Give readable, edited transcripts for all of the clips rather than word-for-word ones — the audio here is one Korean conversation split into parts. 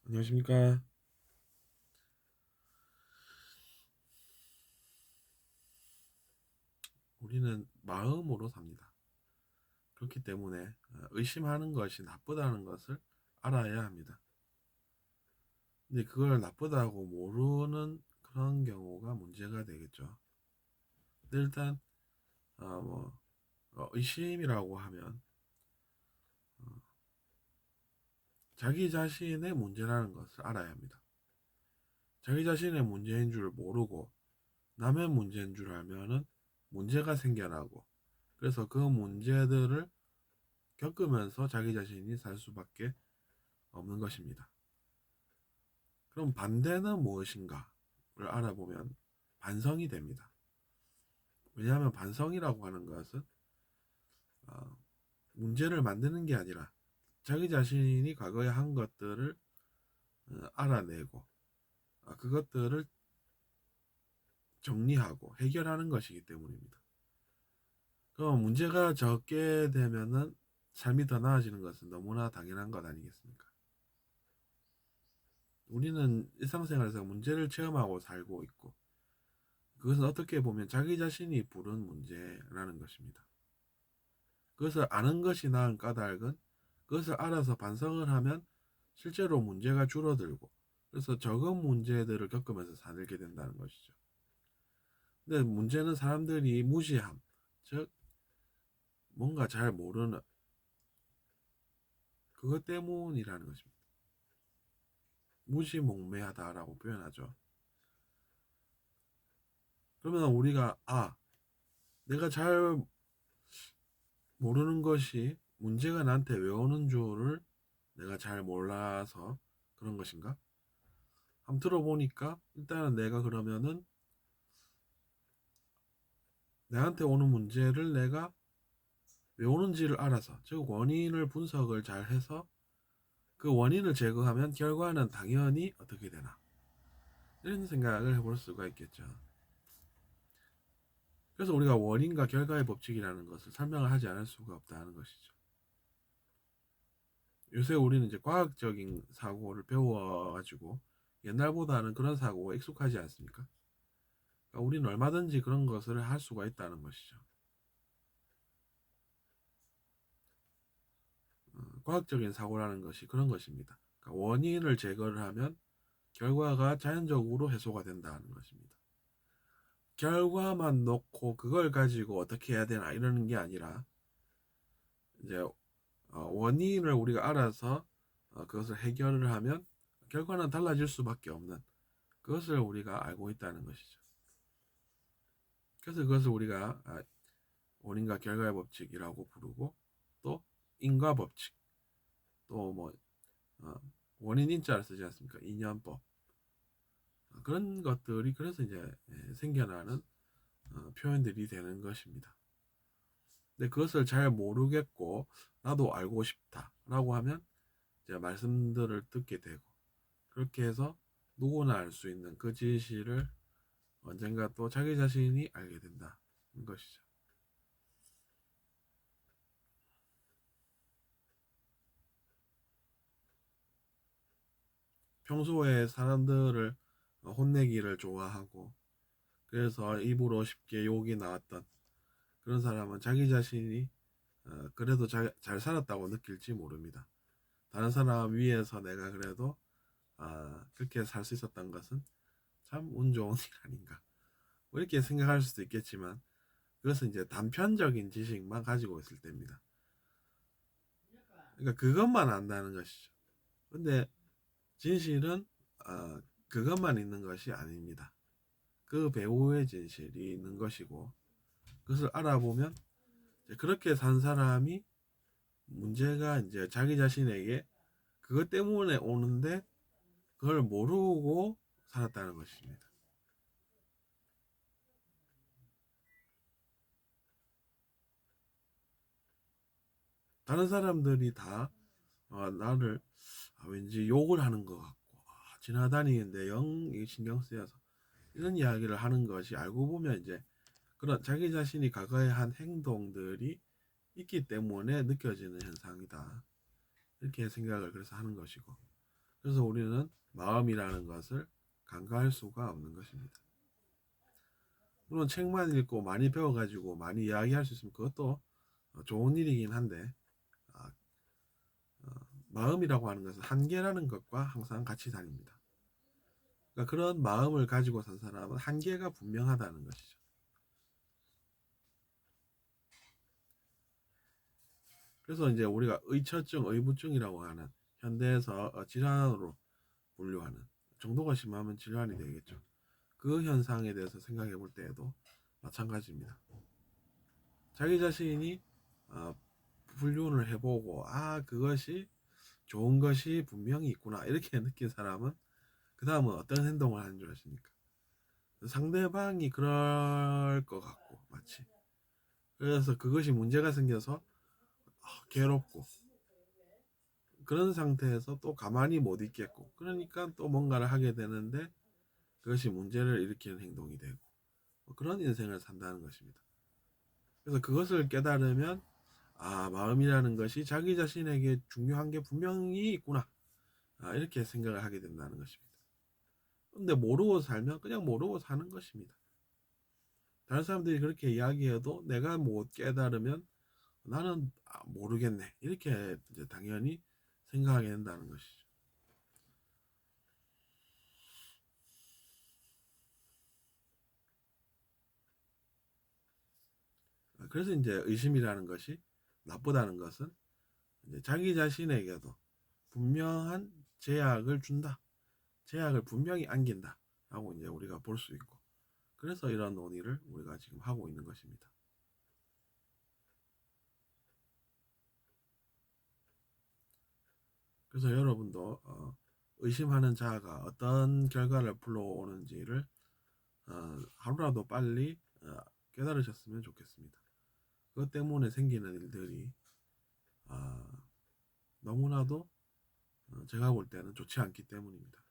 안녕하십니까. 우리는 마음으로 삽니다. 그렇기 때문에 의심하는 것이 나쁘다는 것을 알아야 합니다. 근데 그걸 나쁘다고 모르는 그런 경우가 문제가 되겠죠. 근데 일단 의심이라고 하면 자기 자신의 문제라는 것을 알아야 합니다. 자기 자신의 문제인 줄 모르고 남의 문제인 줄 알면은 문제가 생겨나고, 그래서 그 문제들을 겪으면서 자기 자신이 살 수밖에 없는 것입니다. 그럼 반대는 무엇인가를 알아보면 반성이 됩니다. 왜냐하면 반성이라고 하는 것은 어, 문제를 만드는 게 아니라 자기 자신이 과거에 한 것들을 알아내고 그것들을 정리하고 해결하는 것이기 때문입니다. 그럼 문제가 적게 되면은 삶이 더 나아지는 것은 너무나 당연한 것 아니겠습니까? 우리는 일상생활에서 문제를 체험하고 살고 있고, 그것은 어떻게 보면 자기 자신이 부른 문제라는 것입니다. 그것을 아는 것이 나은 까닭은 그것을 알아서 반성을 하면 실제로 문제가 줄어들고, 그래서 적은 문제들을 겪으면서 살게 된다는 것이죠. 근데 문제는 사람들이 무시함, 즉 뭔가 잘 모르는 그것 때문이라는 것입니다. 무시몽매하다라고 표현하죠. 그러면 우리가 내가 잘 모르는 것이 문제가 나한테 왜 오는 줄을 내가 잘 몰라서 그런 것인가? 한번 들어보니까 일단은 내가 그러면은 내한테 오는 문제를 내가 왜 오는지를 알아서, 즉 원인을 분석을 잘 해서 그 원인을 제거하면 결과는 당연히 어떻게 되나, 이런 생각을 해볼 수가 있겠죠. 그래서 우리가 원인과 결과의 법칙이라는 것을 설명을 하지 않을 수가 없다는 것이죠. 요새 우리는 이제 과학적인 사고를 배워가지고 옛날보다는 그런 사고가 익숙하지 않습니까? 그러니까 우리는 얼마든지 그런 것을 할 수가 있다는 것이죠. 과학적인 사고라는 것이 그런 것입니다. 그러니까 원인을 제거를 하면 결과가 자연적으로 해소가 된다는 것입니다. 결과만 놓고 그걸 가지고 어떻게 해야 되나 이러는 게 아니라, 이제 원인을 우리가 알아서 그것을 해결을 하면 결과는 달라질 수밖에 없는 그것을 우리가 알고 있다는 것이죠. 그래서 그것을 우리가 원인과 결과의 법칙이라고 부르고, 또 인과 법칙, 또 뭐 원인 인자를 쓰지 않습니까? 인연법, 그런 것들이 그래서 이제 생겨나는 표현들이 되는 것입니다. 근데 그것을 잘 모르겠고 나도 알고 싶다라고 하면 이제 말씀들을 듣게 되고, 그렇게 해서 누구나 알 수 있는 그 진실을 언젠가 또 자기 자신이 알게 된다는 것이죠. 평소에 사람들을 혼내기를 좋아하고, 그래서 입으로 쉽게 욕이 나왔던 그런 사람은 자기 자신이 그래도 잘 살았다고 느낄지 모릅니다. 다른 사람 위에서 내가 그래도 그렇게 살 수 있었던 것은 참 운 좋은 일 아닌가, 뭐 이렇게 생각할 수도 있겠지만, 그것은 이제 단편적인 지식만 가지고 있을 때입니다. 그러니까 그것만 안다는 것이죠. 근데 진실은 그것만 있는 것이 아닙니다. 그 배우의 진실이 있는 것이고, 그것을 알아보면 그렇게 산 사람이 문제가 이제 자기 자신에게 그것 때문에 오는데 그걸 모르고 살았다는 것입니다. 다른 사람들이 다 나를 왠지 욕을 하는 것 같고, 지나다니는데 영 신경 쓰여서 이런 이야기를 하는 것이, 알고 보면 이제 그런 자기 자신이 과거에 한 행동들이 있기 때문에 느껴지는 현상이다, 이렇게 생각을 그래서 하는 것이고, 그래서 우리는 마음이라는 것을 간과할 수가 없는 것입니다. 물론 책만 읽고 많이 배워가지고 많이 이야기할 수 있으면 그것도 좋은 일이긴 한데, 아, 마음이라고 하는 것은 한계라는 것과 항상 같이 다닙니다. 그러니까 그런 마음을 가지고 산 사람은 한계가 분명하다는 것이죠. 그래서 이제 우리가 의처증, 의부증이라고 하는 현대에서 질환으로 분류하는, 정도가 심하면 질환이 되겠죠. 그 현상에 대해서 생각해 볼 때에도 마찬가지입니다. 자기 자신이 분류를 해보고 그것이 좋은 것이 분명히 있구나 이렇게 느낀 사람은 그 다음은 어떤 행동을 하는 줄 아십니까? 상대방이 그럴 것 같고 마치 그래서 그것이 문제가 생겨서 괴롭고 그런 상태에서 또 가만히 못 있겠고 그러니까 또 뭔가를 하게 되는데 그것이 문제를 일으키는 행동이 되고 그런 인생을 산다는 것입니다. 그래서 그것을 깨달으면 마음이라는 것이 자기 자신에게 중요한 게 분명히 있구나 이렇게 생각을 하게 된다는 것입니다. 근데 모르고 살면 그냥 모르고 사는 것입니다. 다른 사람들이 그렇게 이야기해도 내가 못 깨달으면 나는 모르겠네 이렇게 이제 당연히 생각하게 된다는 것이죠. 그래서 이제 의심이라는 것이 나쁘다는 것은 이제 자기 자신에게도 분명한 제약을 준다. 제약을 분명히 안긴다. 라고 이제 우리가 볼 수 있고. 그래서 이런 논의를 우리가 지금 하고 있는 것입니다. 그래서 여러분도 의심하는 자아가 어떤 결과를 불러오는지를 하루라도 빨리 깨달으셨으면 좋겠습니다. 그것 때문에 생기는 일들이 너무나도 제가 볼 때는 좋지 않기 때문입니다.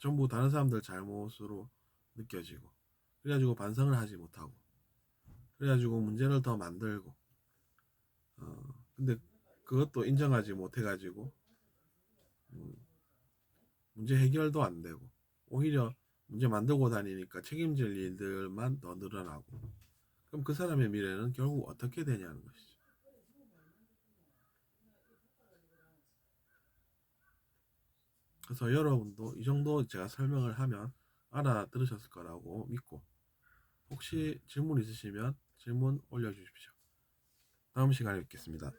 전부 다른 사람들 잘못으로 느껴지고 그래가지고 반성을 하지 못하고 그래가지고 문제를 더 만들고 근데 그것도 인정하지 못해가지고 문제 해결도 안 되고 오히려 문제 만들고 다니니까 책임질 일들만 더 늘어나고 그럼 그 사람의 미래는 결국 어떻게 되냐는 것이죠. 그래서 여러분도 이 정도 제가 설명을 하면 알아들으셨을 거라고 믿고 혹시 질문 있으시면 질문 올려주십시오. 다음 시간에 뵙겠습니다.